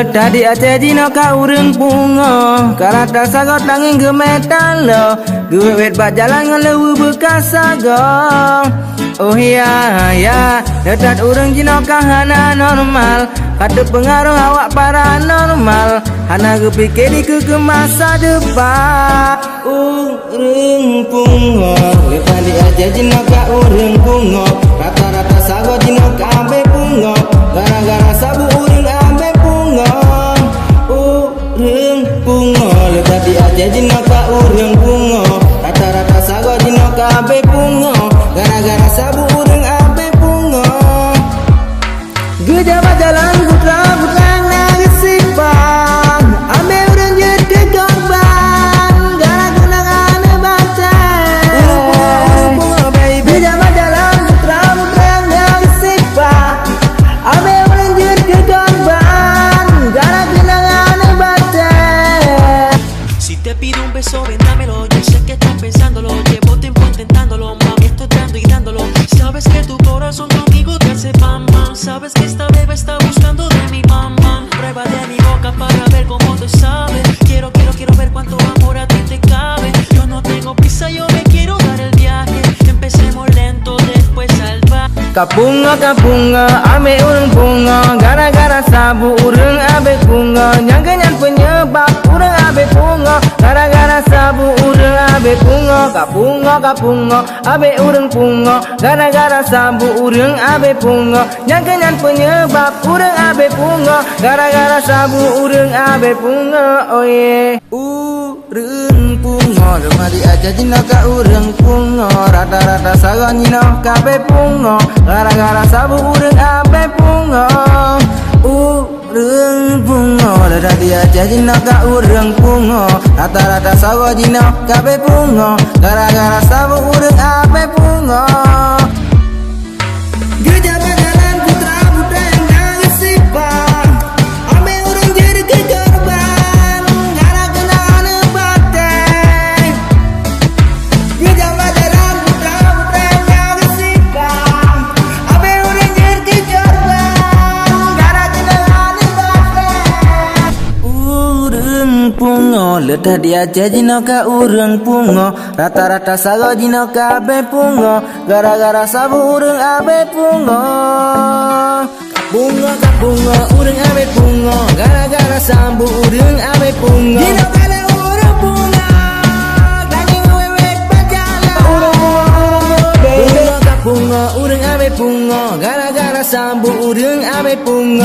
Tadi aja jino ka urang pungo, karata sagot nanging gemetan lo, duit bajalan ngelewu bekas sago. Oh iya ya, dekat urang jino ka hana normal, kata pengaruh awak paranormal, hana kepikir ke masa depan. Urang pungo, tadi aja jino ka urang pungo, rata-rata sagot jino ka abe pungo, gara-gara sabu urang abe pungo. Urang pungo, tadi aja jino ka urang pungo, rata-rata sagot jino ka abe pungo, gara-gara sabu urang abe pungo. Gejaba jalan putra-putra nangis sipang, ambe urang jet ke korban, gara kenangan baca. Urang pungo baby. Gejaba jalan putra-putra nangis sipang, ambe urang jet ke korban, gara kenangan baca. Si te pido un beso, ven dámelo. Yo sé que estás pensándolo, llevo tiempo intentándolo, mami, estoy dando y dándolo. Sabes que tu corazón conmigo te hace bam bam. Sabes que esta bebé está buscando de mi mamá. Prueba de mi boca para ver cómo te sabe. Quiero ver cuánto amor a ti te cabe. Yo no tengo prisa, yo me quiero dar el viaje. Empecemos lento, después salvaje. Kapungo, ame urang pungo, gara-gara sabu urang abe pungo, nyangkenyan penyebab urang abe pungo, gara-gara sabu urang abe pungo. Kapungo, abe urang pungo, gara-gara sabu urang abe pungo, nyangkenyan penyebab urang abe pungo, gara-gara sabu urang abe pungo. Oh yeah. Urang pungo, lemari aja jino ka urang pungo, rata-rata sagon jino kabe pungo, gara-gara sabu urang abe pungo. Urang pungo, lemari aja jino ka urang pungo, rata-rata sagon jino kabe pungo, gara-gara sabu urang abe pungo. Gejaba jalan putra-putra yang nangis sipang, ambe urang jadi ke korban, gara kenangan batin. Gejaba jalan putra-putra yang nangis sipang, ambe urang jadi ke korban, gara kenangan batin. Urang pungo, letah dia jino ka urang pungo, rata-rata sago jino ka abe pungo, gara-gara sabu urang abe pungo. Kapungo, urang abe pungo, gara-gara sabu urang abe pungo. Jino kale urang pungo, daging wewek bajala. Kapungo, urang abe pungo, gara-gara sabu urang abe pungo.